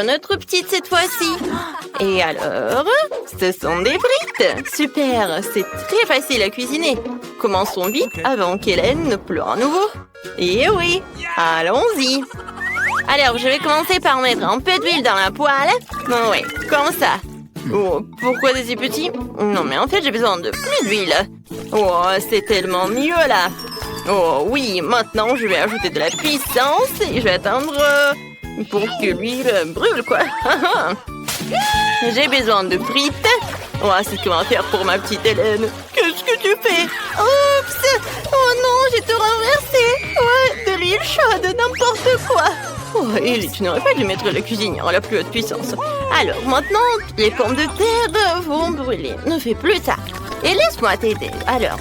Notre petite cette fois-ci. Et alors, ce sont des frites. Super, c'est très facile à cuisiner. Commençons vite avant qu'Hélène ne pleure à nouveau. Et oui, allons-y. Alors, je vais commencer par mettre un peu d'huile dans la poêle. Oui, comme ça. Oh, pourquoi des si petits? Non, mais en fait, j'ai besoin de plus d'huile. Oh, c'est tellement mieux là. Oh oui, maintenant, je vais ajouter de la puissance et je vais attendre... pour que l'huile brûle, quoi. J'ai besoin de frites. Oh, c'est ce qu'on va faire pour ma petite Hélène. Qu'est-ce que tu fais? Oups! Oh non, j'ai tout renversé. Ouais, de l'huile chaude, n'importe quoi. Oh, Ellie, tu n'aurais pas dû mettre la cuisinière à la plus haute puissance. Alors, maintenant, les pommes de terre vont brûler. Ne fais plus ça. Et laisse-moi t'aider. Alors,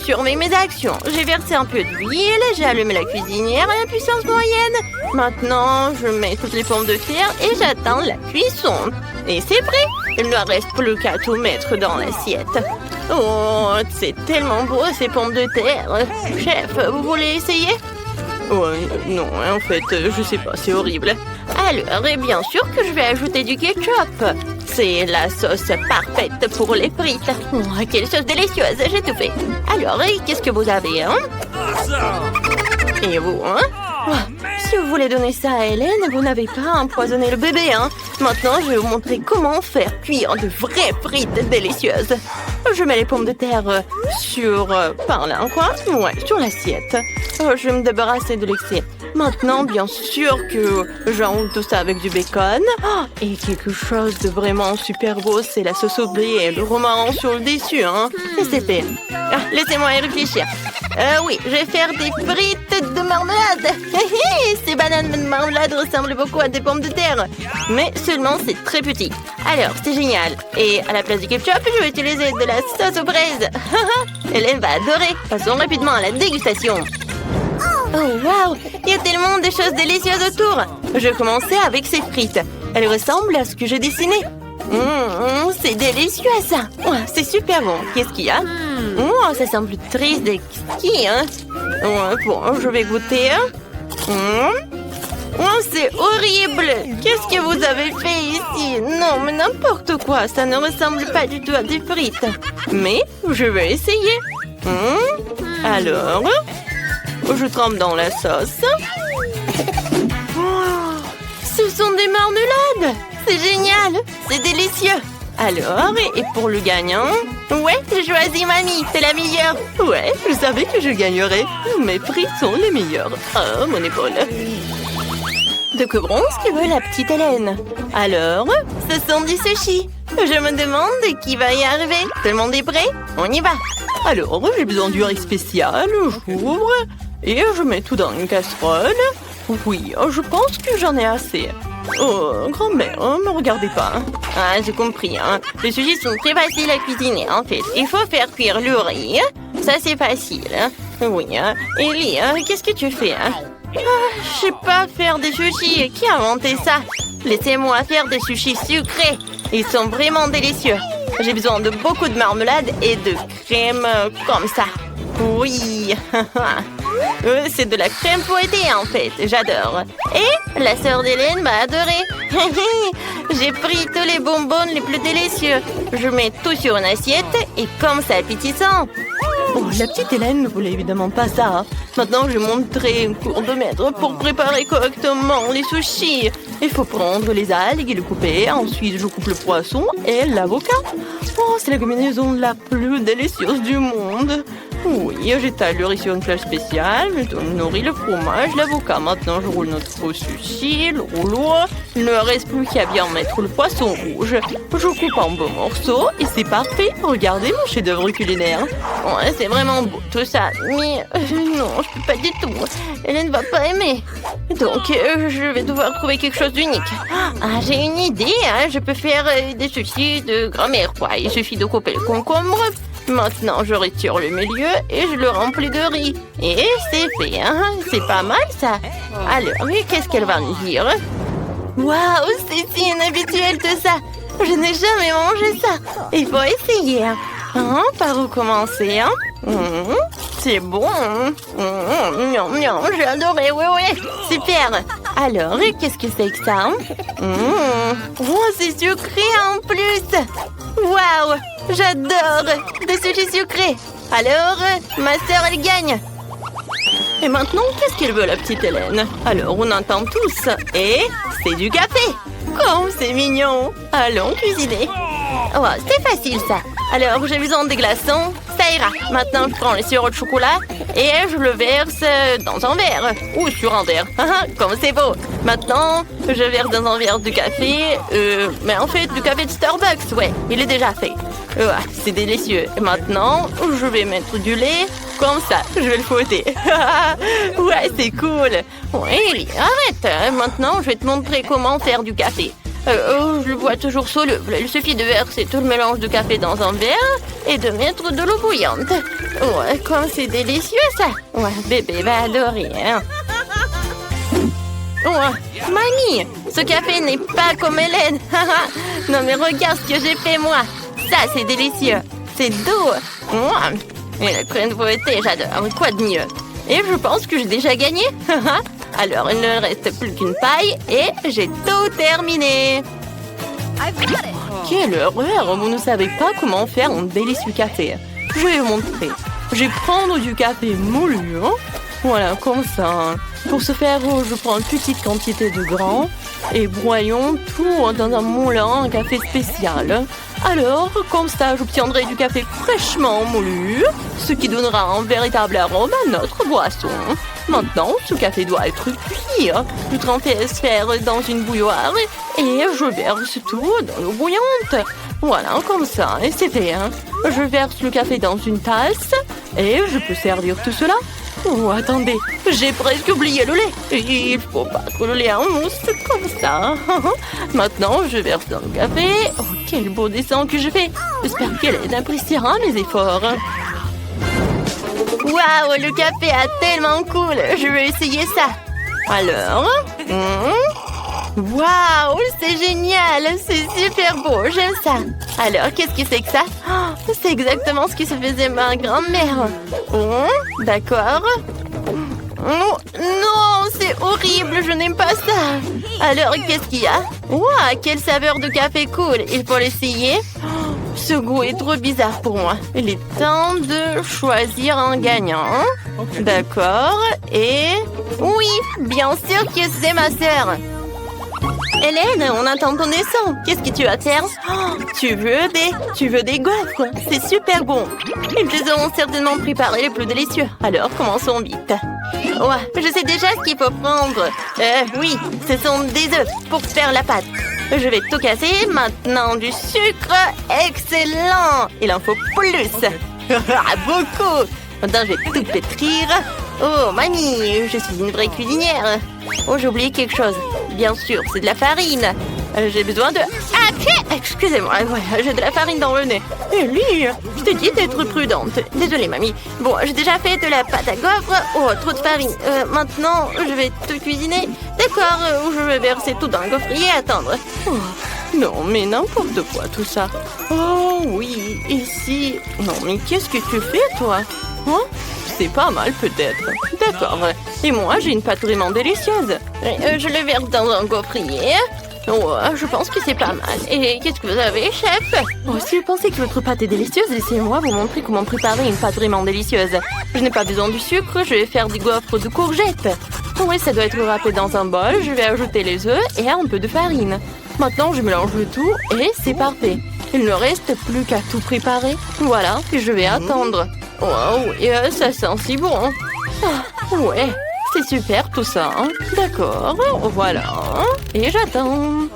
surveille mes actions. J'ai versé un peu d'huile, j'ai allumé la cuisinière à la puissance moyenne. Maintenant, je mets toutes les pommes de terre et j'attends la cuisson. Et c'est prêt. Il ne reste plus qu'à tout mettre dans l'assiette. Oh, c'est tellement beau ces pommes de terre. Chef, vous voulez essayer? Oh, non, en fait, je sais pas, c'est horrible. Alors, et bien sûr que je vais ajouter du ketchup. C'est la sauce parfaite pour les frites. Oh, quelle sauce délicieuse, j'ai tout fait. Alors, et qu'est-ce que vous avez, hein? Et vous, hein? Oh, si vous voulez donner ça à Hélène, vous n'avez pas empoisonné le bébé, hein? Maintenant, je vais vous montrer comment faire cuire de vraies frites délicieuses. Je mets les pommes de terre sur... par là, quoi? Ouais, sur l'assiette. Je vais me débarrasser de l'excès. Maintenant, bien sûr que j'enroule tout ça avec du bacon. Oh, et quelque chose de vraiment super beau, c'est la sauce au blé et le romarin sur le dessus, hein? Et c'est fait. Ah, laissez-moi y réfléchir. Oui, je vais faire des frites de marmelade. Ces bananes de marmelade ressemblent beaucoup à des pommes de terre. Mais seulement c'est très petit. Alors, c'est génial. Et à la place du ketchup, je vais utiliser de la sauce aux fraises. Hélène va adorer. Passons rapidement à la dégustation. Oh, waouh! Il y a tellement de choses délicieuses autour. Je vais commencer avec ces frites. Elles ressemblent à ce que j'ai dessiné. C'est délicieux, ça. Oh, c'est super bon. Qu'est-ce qu'il y a? Oh, ça semble très exquis, hein? Bon, je vais goûter. Oh, c'est horrible! Qu'est-ce que vous avez fait ici? Non, mais n'importe quoi. Ça ne ressemble pas du tout à des frites. Mais je vais essayer. Alors... je trempe dans la sauce. Oh, ce sont des marmelades. C'est génial. C'est délicieux. Alors, et pour le gagnant? Ouais, j'ai choisi mamie. C'est la meilleure. Ouais, je savais que je gagnerais. Mes frites sont les meilleures. Oh, mon épaule. De que bronze que veut la petite Hélène? Alors, ce sont du sushi. Je me demande qui va y arriver. Tout le monde est prêt? On y va. Alors, j'ai besoin du riz spécial. J'ouvre. Et je mets tout dans une casserole. Oui, je pense que j'en ai assez. Oh, grand-mère, me regardez pas. Ah, j'ai compris, hein. Les sushis sont très faciles à cuisiner, en fait. Il faut faire cuire le riz. Ça, c'est facile. Oui, hein. Ellie, qu'est-ce que tu fais, hein? Je sais pas faire des sushis. Qui a inventé ça? Laissez-moi faire des sushis sucrés. Ils sont vraiment délicieux. J'ai besoin de beaucoup de marmelade et de crème comme ça. Oui. C'est de la crème fouettée, en fait. J'adore. Et la sœur d'Hélène m'a adoré. J'ai pris tous les bonbons les plus délicieux. Je mets tout sur une assiette et comme ça appétissant. Oh, la petite Hélène ne voulait évidemment pas ça. Maintenant, je vais montrer un cours de maître pour préparer correctement les sushis. Il faut prendre les algues et les couper. Ensuite, je coupe le poisson et l'avocat. Oh, c'est la combinaison la plus délicieuse du monde. Oui, j'étale le riz sur une plage spéciale, je nourris le fromage, l'avocat. Maintenant, je roule notre sushi, le rouleau. Il ne reste plus qu'à bien mettre le poisson rouge. Je coupe en beaux morceaux et c'est parfait. Regardez mon chef-d'œuvre culinaire. Ouais, c'est vraiment beau tout ça, mais non, je peux pas du tout. Hélène ne va pas aimer. Donc, je vais devoir trouver quelque chose d'unique. Ah, j'ai une idée, hein. Je peux faire des sushis de grand-mère, quoi. Il suffit de couper le concombre. Maintenant, je retire le milieu et je le remplis de riz. Et c'est fait, hein? C'est pas mal, ça. Alors, qu'est-ce qu'elle va me dire? Waouh, c'est si inhabituel tout ça. Je n'ai jamais mangé ça. Il faut essayer. Par où commencer, hein? C'est bon. J'ai adoré, oui. Super. Alors, qu'est-ce que c'est que ça? Oh, c'est sucré en plus. Waouh, j'adore des sushis sucrés. Alors, ma sœur, elle gagne. Et maintenant, qu'est-ce qu'elle veut, la petite Hélène? Alors, on entend tous. Et c'est du café. Oh, c'est mignon. Allons cuisiner. Oh, c'est facile, ça. Alors, j'ai besoin des glaçons. Ça ira. Maintenant, je prends le sirop de chocolat et je le verse dans un verre. Ou sur un verre. Comme c'est beau. Maintenant, je verse dans un verre du café. Mais en fait, du café de Starbucks, ouais. Il est déjà fait. C'est délicieux. Et maintenant, je vais mettre du lait. Comme ça, je vais le fouetter. Ouais, c'est cool. Ouais, arrête. Maintenant, je vais te montrer comment faire du café. Je le vois toujours soluble. Il suffit de verser tout le mélange de café dans un verre et de mettre de l'eau bouillante. Ouais, comme c'est délicieux, ça. Ouais, bébé va adorer, hein. Ouais, mamie, ce café n'est pas comme Hélène. Non, mais regarde ce que j'ai fait, moi. Ça, c'est délicieux. C'est doux. Et la crème fouettée, j'adore. Quoi de mieux? Et je pense que j'ai déjà gagné. Alors, il ne reste plus qu'une paille et j'ai tout terminé. Quelle horreur! Vous ne savez pas comment faire un délicieux café. Je vais vous montrer. Je vais prendre du café moulu. Voilà, comme ça. Pour ce faire, je prends une petite quantité de grains et broyons tout dans un moulin à café spécial. Alors, comme ça, j'obtiendrai du café fraîchement moulu, ce qui donnera un véritable arôme à notre boisson. Maintenant, ce café doit être cuit. Je transfère faire dans une bouilloire et je verse tout dans l'eau bouillante. Voilà, comme ça, et c'est fait. Je verse le café dans une tasse et je peux servir tout cela. Oh, attendez, j'ai presque oublié le lait. Il faut battre le lait en mousse, comme ça. Maintenant, je verse dans le café. Oh, quel beau dessin que je fais. J'espère qu'elle appréciera mes efforts. Waouh, le café est tellement cool. Je vais essayer ça. Alors, waouh, c'est génial. C'est super beau, j'aime ça. Alors, qu'est-ce que c'est que ça? C'est exactement ce qui se faisait ma grand-mère. D'accord. Non, c'est horrible, je n'aime pas ça. Alors, qu'est-ce qu'il y a? Waouh, quelle saveur de café cool. Il faut l'essayer. Ce goût est trop bizarre pour moi. Il est temps de choisir un gagnant. D'accord. Et... oui, bien sûr que c'est ma sœur. Hélène, on attend ton dessin. Qu'est-ce que tu vas faire? Tu veux des gaufres? C'est super bon. Ils te ont certainement préparé les plus délicieux. Alors, commençons vite. Ouais, je sais déjà ce qu'il faut prendre. Oui, ce sont des œufs pour faire la pâte. Je vais tout casser. Maintenant, du sucre. Excellent. Il en faut plus. Beaucoup. Maintenant, je vais tout pétrir. Oh, mamie, je suis une vraie cuisinière. Oh, j'ai oublié quelque chose. Bien sûr, c'est de la farine. J'ai besoin de... Ah, excusez-moi, ouais, j'ai de la farine dans le nez. Ellie, je t'ai dit d'être prudente. Désolée, mamie. Bon, j'ai déjà fait de la pâte à gaufres. Oh, trop de farine. Maintenant, je vais tout cuisiner. D'accord, je vais verser tout dans le gaufrier et attendre. Oh, non, mais n'importe quoi, tout ça. Oh, oui, ici... Non, mais qu'est-ce que tu fais, toi? Hein? C'est pas mal, peut-être. D'accord. Et moi, j'ai une pâte vraiment délicieuse. Je le verse dans un gaufrier. Oh, je pense que c'est pas mal. Et qu'est-ce que vous avez, chef? Oh, si vous pensez que votre pâte est délicieuse, laissez-moi vous montrer comment préparer une pâte vraiment délicieuse. Je n'ai pas besoin du sucre, je vais faire des gaufres de courgettes. Oui, ça doit être râpé dans un bol. Je vais ajouter les œufs et un peu de farine. Maintenant, je mélange le tout et c'est parfait. Il ne reste plus qu'à tout préparer. Voilà, puis je vais attendre. Wow, et ça sent si bon. Ah, ouais, c'est super tout ça. D'accord, voilà. Et j'attends.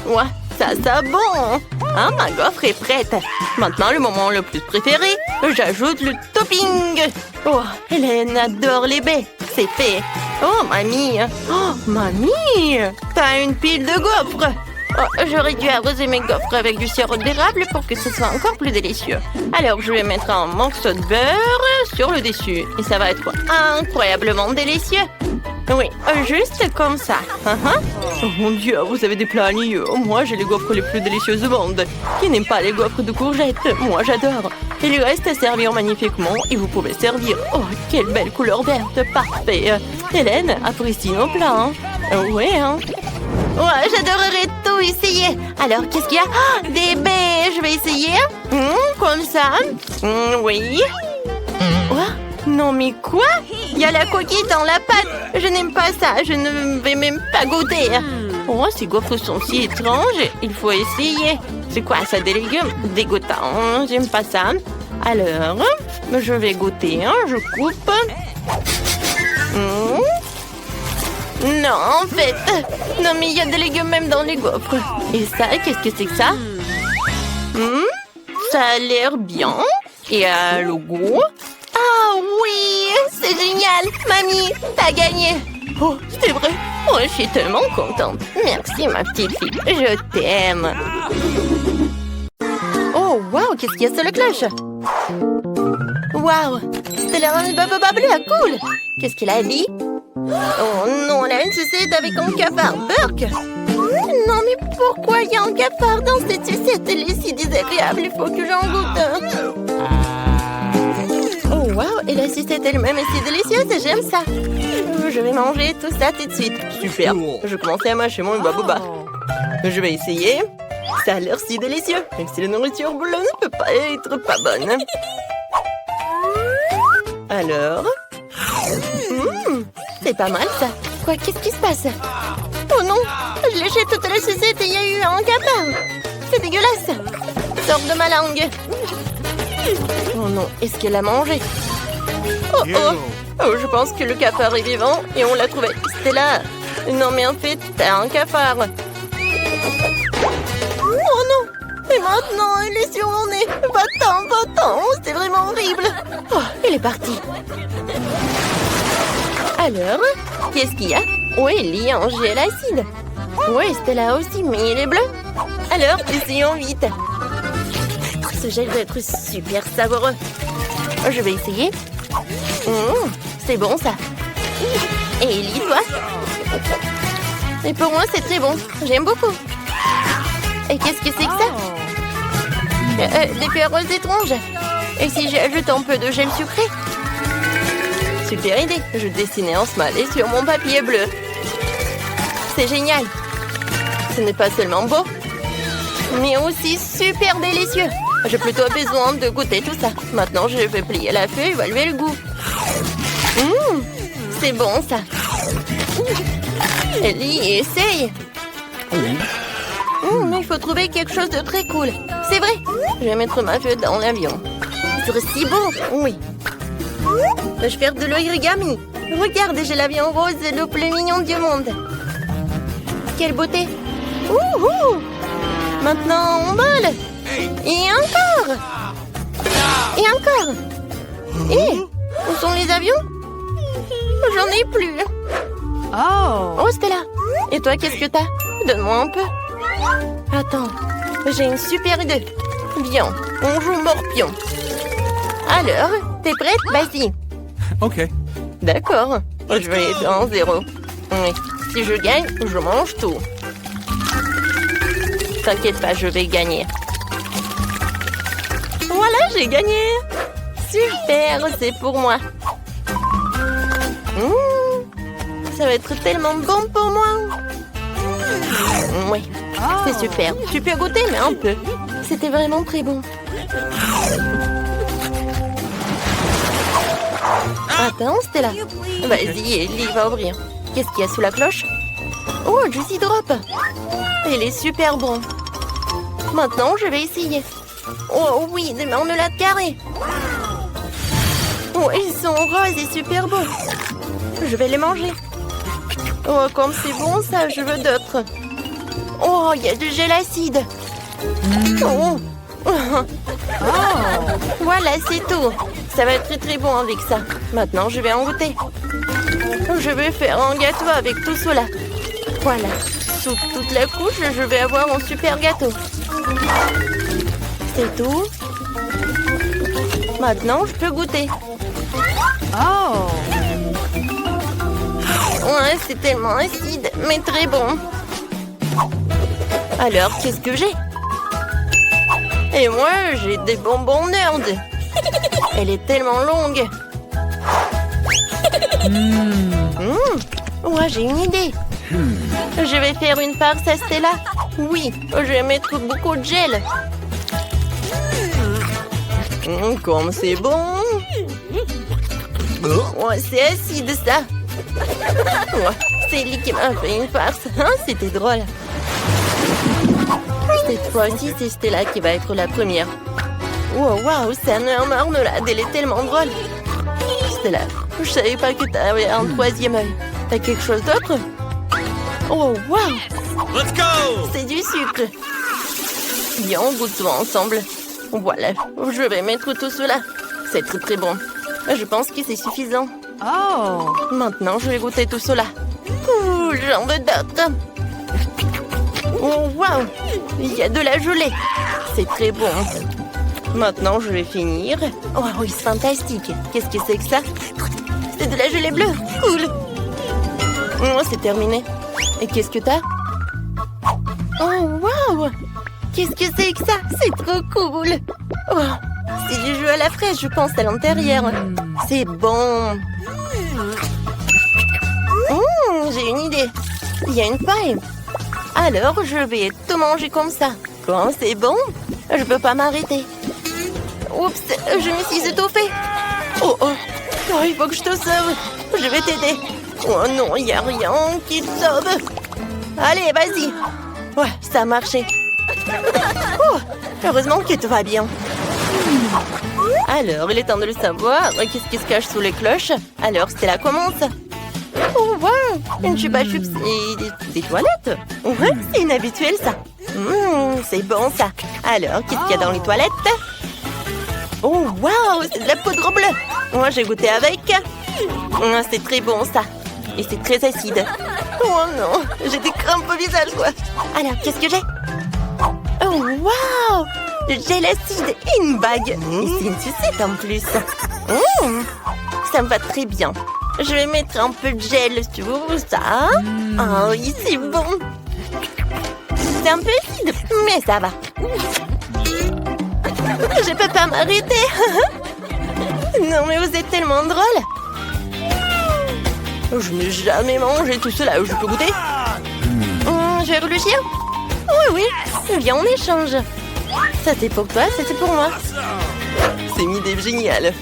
Ouais, ça sent bon. Ah, ma gaufre est prête. Maintenant, le moment le plus préféré, j'ajoute le topping. Oh, Hélène adore les baies. C'est fait. Oh, mamie. Oh, mamie. T'as une pile de gaufres. Oh, j'aurais dû arroser mes gaufres avec du sirop d'érable pour que ce soit encore plus délicieux. Alors, je vais mettre un morceau de beurre sur le dessus. Et ça va être incroyablement délicieux. Oui, juste comme ça. Oh mon Dieu, vous avez des plats ennuyeux. Moi, j'ai les gaufres les plus délicieuses au monde. Qui n'aime pas les gaufres de courgettes? Moi, j'adore. Il lui reste à servir magnifiquement et vous pouvez servir. Oh, quelle belle couleur verte, parfait. Hélène, apprécie nos plats. Ouais, hein. Ouais, j'adorerais tout essayer. Alors, qu'est-ce qu'il y a? Ah, des baies, je vais essayer. Comme ça. Oui. Quoi? Non, mais quoi? Il y a la coquille dans la pâte. Je n'aime pas ça. Je ne vais même pas goûter. Oh, ces gaufres sont si étranges. Il faut essayer. C'est quoi ça, des légumes? Dégoûtant. J'aime pas ça. Alors, je vais goûter. Je coupe. Non, en fait. Non, mais il y a des légumes même dans les gaufres. Et ça, qu'est-ce que c'est que ça? Ça a l'air bien. Et à le goût? Ah oui, c'est génial. Mamie, t'as gagné. Oh, c'est vrai. Oh, je suis tellement contente. Merci, ma petite fille. Je t'aime. Oh, waouh, qu'est-ce qu'il y a sur la cloche? Waouh, c'était la babababla, cool. Qu'est-ce qu'elle a dit? Oh non, elle a une sucette avec un cafard. Burk! Non, mais pourquoi il y a un cafard dans cette sucette? Elle est si désagréable, il faut que j'en goûte. Oh, waouh, et la sucette elle-même est si délicieuse, j'aime ça. Je vais manger tout ça tout de suite. Super, je commence à mâcher mon babouba. Je vais essayer. Ça a l'air si délicieux, même si la nourriture bleue ne peut pas être pas bonne. Alors... c'est pas mal, ça. Quoi, qu'est-ce qui se passe? Oh non, je léchais toute la sucette et il y a eu un cafard. C'est dégueulasse. Sors de ma langue. Oh non, est-ce qu'elle a mangé? Oh oh. Oh, je pense que le cafard est vivant et on l'a trouvé. C'était là. Non, mais en fait, t'as un cafard. Oh non. Et maintenant, il est sur mon nez. Va-t'en, va-t'en. C'est vraiment horrible. Oh, il est parti. Alors, qu'est-ce qu'il y a? Oui, il y a un gel acide. Oui, c'était là aussi, mais il est bleu. Alors, essayons vite. Ce gel va être super savoureux. Je vais essayer. C'est bon, ça. Et Ellie, toi? Et pour moi, c'est très bon. J'aime beaucoup. Et qu'est-ce que c'est que ça? Des perles étranges. Et si j'ajoute un peu de gel sucré? Super idée. Je dessinais un smiley sur mon papier bleu. C'est génial. Ce n'est pas seulement beau, mais aussi super délicieux. J'ai plutôt besoin de goûter tout ça. Maintenant, je vais plier la feuille et évaluer le goût. C'est bon, ça. Ellie, essaye. Mais il faut trouver quelque chose de très cool. C'est vrai. Je vais mettre ma feuille dans l'avion. Ce serait si beau. Oui. Je vais faire de l'origami. Regarde, j'ai l'avion rose, le plus mignon du monde. Quelle beauté. Maintenant, on vole. Et encore. Et encore. Et où sont les avions? J'en ai plus. Oh, Stella. Et toi, qu'est-ce que t'as? Donne-moi un peu. Attends, j'ai une super idée. Viens, on joue morpion. Alors, t'es prête? Vas-y. Ok. D'accord. Je vais être en 0. Oui. Si je gagne, je mange tout. T'inquiète pas, je vais gagner. Voilà, j'ai gagné. Super, c'est pour moi. Ça va être tellement bon pour moi. Oui, c'est super. Tu peux goûter, mais un peu. C'était vraiment très bon. Attends, Stella. Vas-y, Ellie va ouvrir. Qu'est-ce qu'il y a sous la cloche? Oh, Juicy Drop. Il est super bon. Maintenant, je vais essayer. Oh oui, des marmelades carrées. Oh, ils sont roses et super beaux. Je vais les manger. Oh, comme c'est bon ça, je veux d'autres. Oh, il y a du gel acide. Oh. Voilà, c'est tout. Ça va être très très bon avec ça. Maintenant, je vais en goûter. Je vais faire un gâteau avec tout cela. Voilà. Sous toute la couche, je vais avoir un super gâteau. C'est tout. Maintenant, je peux goûter. Ouais, c'est tellement acide, mais très bon. Alors, qu'est-ce que j'ai? Et moi, j'ai des bonbons nerd. Elle est tellement longue. Ouais, j'ai une idée. Je vais faire une farce à Stella. Oui, je vais mettre beaucoup de gel. Comme c'est bon. Oh, c'est acide, ça. Oh, c'est lui qui m'a fait une farce. Hein, c'était drôle. Cette fois-ci, c'est Stella qui va être la première. Wow, wow, c'est un marmelade. Elle est tellement drôle. Stella, je savais pas que t'avais un troisième œil. T'as quelque chose d'autre? Oh, wow! Let's go! C'est du sucre. Bien, goûtons ensemble. Voilà, je vais mettre tout cela. C'est très très bon. Je pense que c'est suffisant. Oh! Maintenant, je vais goûter tout cela. Ouh, j'en veux d'autres. Oh, wow! Il y a de la gelée. C'est très bon. Maintenant, je vais finir. Oh, oui, c'est fantastique. Qu'est-ce que c'est que ça? C'est de la gelée bleue. Cool. Oh, c'est terminé. Et qu'est-ce que t'as? Oh, wow! Qu'est-ce que c'est que ça? C'est trop cool. Oh, c'est du jus à la fraise, je pense, à l'intérieur. C'est bon. J'ai une idée. Il y a une paille. Alors, je vais tout manger comme ça. Quand c'est bon, je peux pas m'arrêter. Oups, je me suis étouffée. Oh, oh, oh, il faut que je te sauve. Je vais t'aider. Oh non, il n'y a rien qui te sauve. Allez, vas-y. Ouais, ça a marché. Oh, heureusement que tout va bien. Alors, il est temps de le savoir. Qu'est-ce qui se cache sous les cloches? Alors, Stella commence. Oh, wow, une chupa chups et des toilettes. Ouais, c'est inhabituel, ça. C'est bon, ça. Alors, qu'est-ce qu'il y a dans les toilettes? Oh, wow, c'est de la poudre bleue. Moi, j'ai goûté avec. C'est très bon, ça. Et c'est très acide. Oh non, j'ai des crampes au visage, quoi. Alors, qu'est-ce que j'ai? Oh, wow, le gel acide et une bague. Et c'est une sucette en plus. Ça me va très bien. Je vais mettre un peu de gel sur ça. Oh oui, c'est bon. C'est un peu acide, mais ça va. Je peux pas m'arrêter. Non, mais vous êtes tellement drôle. Je n'ai jamais mangé tout cela. Je peux goûter? Je vais réfléchir. Oui, oui. Viens, on échange. Ça, c'est pour toi, ça, c'est pour moi. C'est une idée géniale.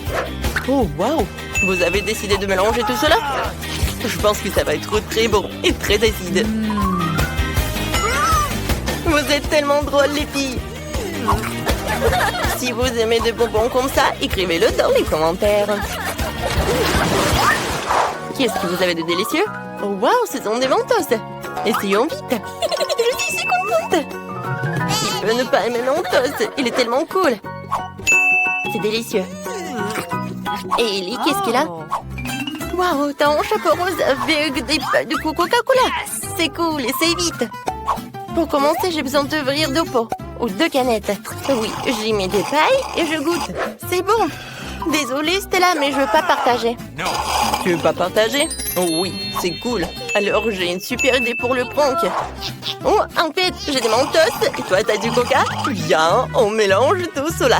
Oh, waouh. Vous avez décidé de mélanger tout cela? Je pense que ça va être très bon et très acide. Vous êtes tellement drôles, les filles. Si vous aimez des bonbons comme ça, écrivez-le dans les commentaires. Qu'est-ce que vous avez de délicieux? Oh, waouh, ce sont des mentos. Essayons vite. Je suis si contente. Qui peut ne pas aimer mentos? Il est tellement cool. C'est délicieux. Et Ellie, qu'est-ce qu'il a? Waouh, t'as un chapeau rose avec des pailles de Coca-Cola. C'est cool, essaye vite. Pour commencer, j'ai besoin d'ouvrir 2 pots. Ou 2 canettes. Oui, j'y mets des pailles et je goûte. C'est bon. Désolée, Stella, mais je veux pas partager. Tu veux pas partager? Oh oui, c'est cool. Alors, j'ai une super idée pour le prank. Oh, en fait, j'ai des mentos et toi, t'as du coca? Viens, on mélange tout cela.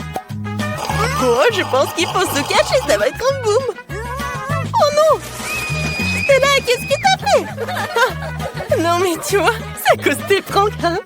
Oh, je pense qu'il faut se cacher, ça va être un boom. Oh non! Stella, qu'est-ce que t'as fait? Ah, non, mais tu vois, c'est à cause des pranks, hein?